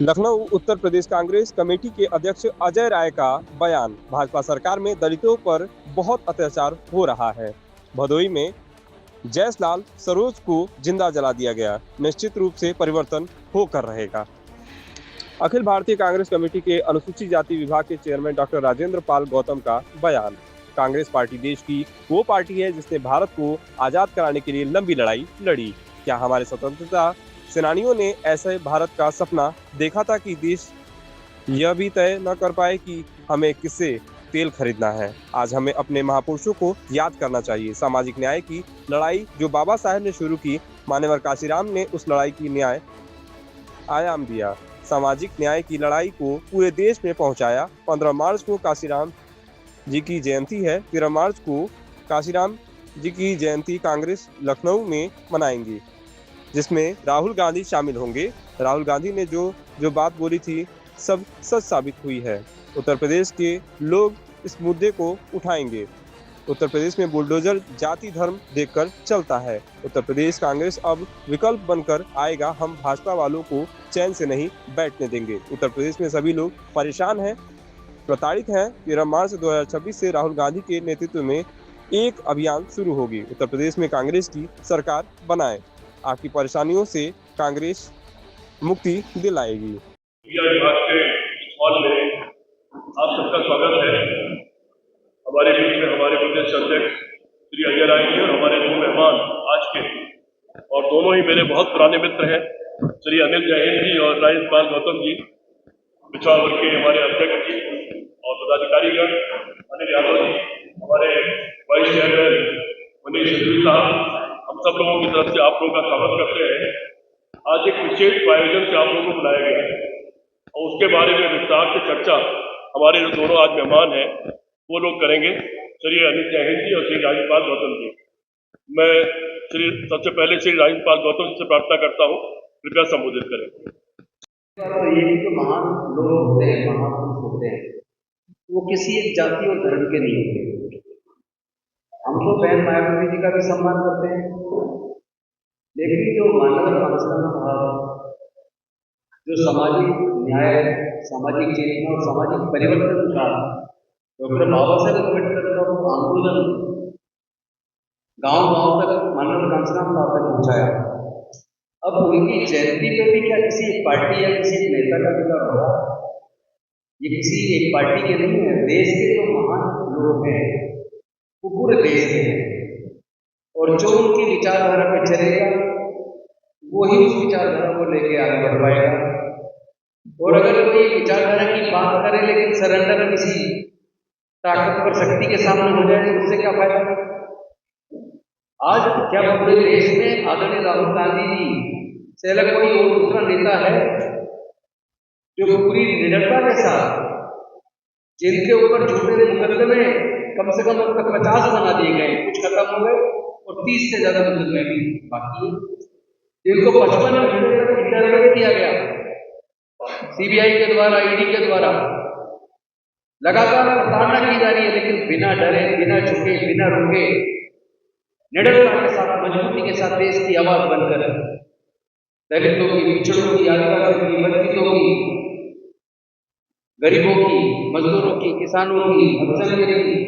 Lucknow Uttar Pradesh Congress committee के अध्यक्ष अजय राय का बयान। भाजपा सरकार में दलितों पर बहुत अत्याचार हो रहा है। भदोही में जयसलाल सरोज को जिंदा जला दिया गया। निश्चित रूप से परिवर्तन होकर रहेगा। अखिल भारतीय कांग्रेस कमेटी के अनुसूचित जाति विभाग के चेयरमैन डॉक्टर राजेंद्र पाल गौतम का बयान। कांग्रेस पार्टी देश की वो पार्टी है जिसने भारत को आजाद कराने के लिए लंबी लड़ाई लड़ी। क्या हमारे स्वतंत्रता सेनानियों ने ऐसे भारत का सपना देखा था कि देश यह भी तय न कर पाए कि हमें किससे तेल खरीदना है? आज हमें अपने महापुरुषों को याद करना चाहिए। सामाजिक न्याय की लड़ाई जो बाबा साहेब ने शुरू की, मान्यवर काशीराम ने उस लड़ाई की न्याय आयाम दिया। सामाजिक न्याय की लड़ाई को पूरे देश में पहुंचाया। 15 मार्च को काशीराम जी की जयंती है। 13 मार्च को काशीराम जी की जयंती कांग्रेस लखनऊ में मनाएंगी, जिसमें राहुल गांधी शामिल होंगे। राहुल गांधी ने जो बात बोली थी सब सच साबित हुई है। उत्तर प्रदेश के लोग इस मुद्दे को उठाएंगे। उत्तर प्रदेश में बुलडोजर जाति धर्म देखकर चलता है। उत्तर प्रदेश कांग्रेस अब विकल्प बनकर आएगा। हम भाजपा वालों को चैन से नहीं बैठने देंगे। उत्तर प्रदेश में सभी लोग परेशान हैं, प्रताड़ित हैं। 13 मार्च 2026 से राहुल गांधी के नेतृत्व में एक अभियान शुरू होगी। उत्तर प्रदेश में कांग्रेस की सरकार बनाएं। आपकी परेशानियों से कांग्रेस मुक्ति दिलाएगी। विभाग के हॉल में आप सबका स्वागत है। हमारे बीच में हमारे प्रदेश अध्यक्ष श्री अजय राय जी और हमारे दो मेहमान आज के, और दोनों ही मेरे बहुत पुराने मित्र हैं, श्री अनिल जैन जी और राजेंद्र पाल गौतम जी, पिछड़ा वर्ग के हमारे अध्यक्ष जी और पदाधिकारीगण, अनिल यादव जी, हमारे वाइस चेयरमैन मनीष सिद्धू साहब, हम सब लोगों की तरफ से आप लोगों का स्वागत करते हैं। आज एक विशेष आयोजन से आप लोगों को बुलाया गया है और उसके बारे में विस्तार से चर्चा हमारे जो दोनों आज मेहमान हैं वो लोग करेंगे, श्री अनिल जैन जी और श्री राजेंद्र पाल गौतम जी। मैं सबसे पहले श्री राजेंद्र पाल गौतम जी से प्रार्थना करता हूँ, कृपया संबोधित करें। तो ये जो महान लोग होते हैं, महापुरुष होते हैं, वो किसी एक जाति और धर्म के नहीं होते। हम तो बहन मायावती जी का भी सम्मान करते हैं, लेकिन जो मानव कांशीराम साहब जो सामाजिक न्याय, सामाजिक चेतना और सामाजिक परिवर्तन का डॉक्टर बाबा साहेब अम्बेडकर का वो आंदोलन गांव गांव तक मानव कांशीराम साहब तक पहुंचाया। अब उनकी जयंती पे भी क्या किसी एक पार्टी या किसी एक नेता का विचार होगा? ये किसी एक पार्टी के नहीं है। देश के जो महान लोग हैं वो पूरे देश के हैं, और जो उनकी विचारधारा पे चलेगा वही उस विचारधारा को लेके आगे बढ़ पाएगा। और अगर कोई विचारधारा की बात करे लेकिन सरेंडर किसी ताकतवर शक्ति के सामने हो जाए तो उससे क्या फायदा? आज क्या पूरे देश में आदरणीय राहुल गांधी जी से अलग कोई और दूसरा नेता है जो पूरी निडरता के साथ, जिनके ऊपर झूठे मुकदमे कम से कम अब तक 50 बना दिए गए, कुछ खत्म हो गए और 30 से ज्यादा मुकदमे भी बाकी है, जिनको 55 घंटे तक इंटरवेट किया गया सीबीआई के द्वारा, ईडी के द्वारा। लगातार प्रताड़ना की जा रही है, लेकिन बिना डरे, बिना झुके, बिना रुके, निडरता के साथ, मजबूती के साथ देश की आवाज बनकर दलितों की, पिछड़ों की, आदिवासियों की, वंचितों की, गरीबों की, मजदूरों की, किसानों की, अल्पसंख्यकों की,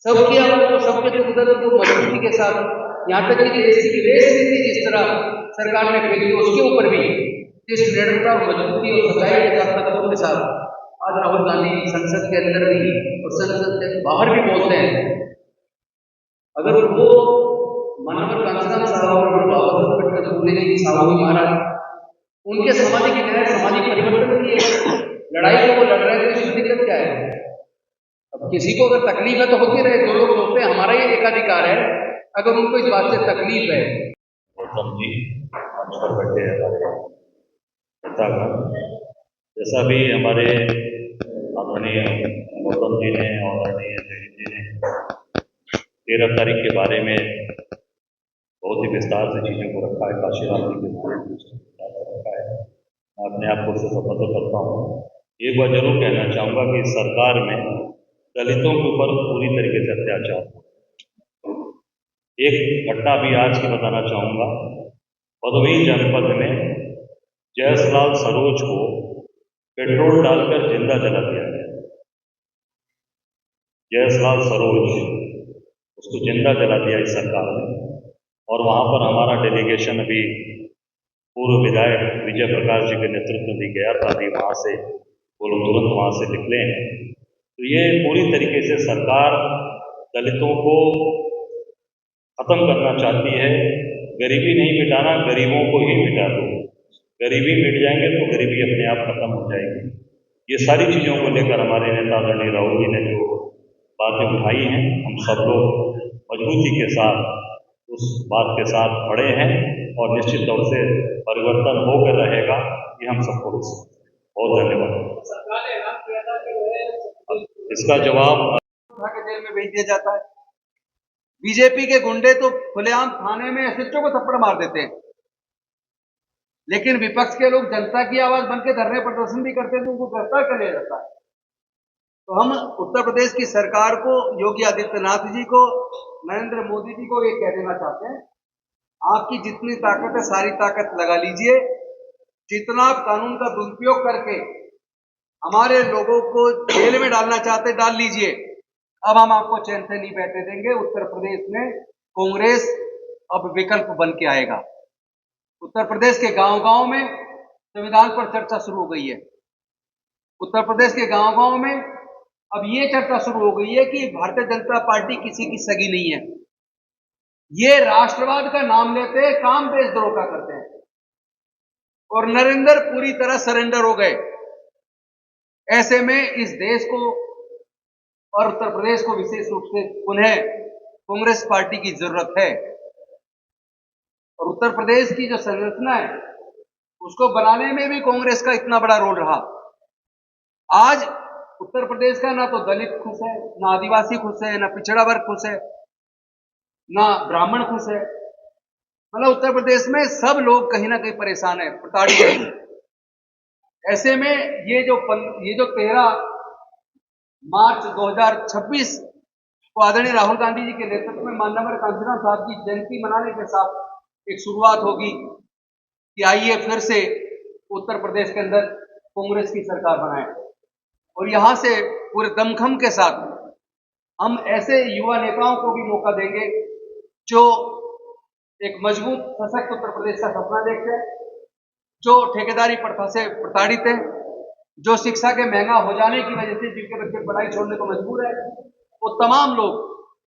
सबकी आवाज को, सबके दुख दर्द को मजबूती के साथ, यहाँ तक कि देश की विदेश नीति जिस तरह सरकार ने फेंकी उसके ऊपर भी जिस निडरता और मजबूती और सच्चाई के साथ, तत्वों के साथ आज राहुल गांधी संसद के अंदर भी और संसद के बाहर भी बोलते हैं। अगर वो मानव कांशीराम साहब और बाबा साहेब अम्बेडकर फूले जी, साहू महाराज, उनके सामाजिक न्याय, सामाजिक परिवर्तन की लड़ाई को वो लड़ रहे थे, इसमें दिक्कत क्या है? अब किसी को अगर तकलीफ है तो होती रहे। जो लोग सोचते हैं हमारा ये एकाधिकार है, अगर उनको इस बात से तकलीफ है। गौतम जी मंच पर बैठे हमारे नेतागण, जैसा भी हमारे आदरणीय गौतम जी ने और आदरणीय जैन जी ने 13 तारीख के बारे में बहुत ही विस्तार से चीज़ों को रखा है, काशीराम जी के बारे में विस्तार से रखा है। मैं अपने आप को उससे संबोधित करता हूँ। एक बार जरूर कहना चाहूँगा कि सरकार में दलितों के ऊपर पूरी तरीके से अत्याचार। एक घटना भी आज की बताना चाहूँगा। भदोही जनपद में जयसलाल सरोज को पेट्रोल डालकर जिंदा जला दिया गया। जयसलाल सरोज, उसको जिंदा जला दिया इस सरकार ने। और वहाँ पर हमारा डेलीगेशन अभी पूर्व विधायक विजय प्रकाश जी के नेतृत्व में भी गया था। अभी वहाँ से वो लोग तुरंत वहाँ से निकले हैं। तो ये पूरी तरीके से सरकार दलितों को खत्म करना चाहती है। गरीबी नहीं मिटाना, गरीबों को ही मिटा दो। गरीबी मिट जाएंगे तो गरीबी अपने आप खत्म हो जाएगी। ये सारी चीज़ों को लेकर हमारे नेता आदरणीय राहुल जी ने जो बातें उठाई हैं, हम सब लोग मजबूती के साथ उस बात के साथ खड़े हैं और निश्चित तौर से परिवर्तन होकर रहेगा, ये हम सबको विश्वास है। बहुत धन्यवाद। इसका जवाब उठा के जेल में भेज दिया जाता है। बीजेपी के गुंडे तो खुलेआम थाने में एसएचओ को थप्पड़ मार देते हैं, लेकिन विपक्ष के लोग जनता की आवाज बनकर धरने प्रदर्शन भी करते हैं तो उनको गिरफ्तार कर लिया जाता है। तो हम उत्तर प्रदेश की सरकार को, योगी आदित्यनाथ जी को, नरेंद्र मोदी जी को ये कह देना चाहते हैं, आपकी जितनी ताकत है सारी ताकत लगा लीजिए। जितना आप कानून का दुरुपयोग करके हमारे लोगों को जेल में डालना चाहते डाल लीजिए। अब हम आपको चैन से नहीं बैठने देंगे। उत्तर प्रदेश में कांग्रेस अब विकल्प बन के आएगा। उत्तर प्रदेश के गांव-गांव में संविधान पर चर्चा शुरू हो गई है। उत्तर प्रदेश के गांव-गांव में अब ये चर्चा शुरू हो गई है कि भारतीय जनता पार्टी किसी की सगी नहीं है। ये राष्ट्रवाद का नाम लेते हैं, काम देशद्रोह का करते हैं। और नरेंद्र पूरी तरह सरेंडर हो गए। ऐसे में इस देश को और उत्तर प्रदेश को विशेष रूप से पुनः कांग्रेस पार्टी की जरूरत है। और उत्तर प्रदेश की जो संरचना है उसको बनाने में भी कांग्रेस का इतना बड़ा रोल रहा। आज उत्तर प्रदेश का ना तो दलित खुश है, ना आदिवासी खुश है, ना पिछड़ा वर्ग खुश है, ना ब्राह्मण खुश है। मतलब उत्तर प्रदेश में सब लोग कहीं ना कहीं परेशान है, प्रताड़ित है। ऐसे में ये जो 13 मार्च 2026 को आदरणीय राहुल गांधी जी के नेतृत्व में माननीय कांशीराम साहब की जयंती मनाने के साथ एक शुरुआत होगी कि आइए फिर से उत्तर प्रदेश के अंदर कांग्रेस की सरकार बनाएं। और यहां से पूरे दमखम के साथ हम ऐसे युवा नेताओं को भी मौका देंगे जो एक मजबूत सशक्त उत्तर प्रदेश का सपना देखते हैं, जो ठेकेदारी प्रथा से प्रताड़ित हैं, जो शिक्षा के महंगा हो जाने की वजह से जिनके बच्चे पढ़ाई छोड़ने को मजबूर है, वो तमाम लोग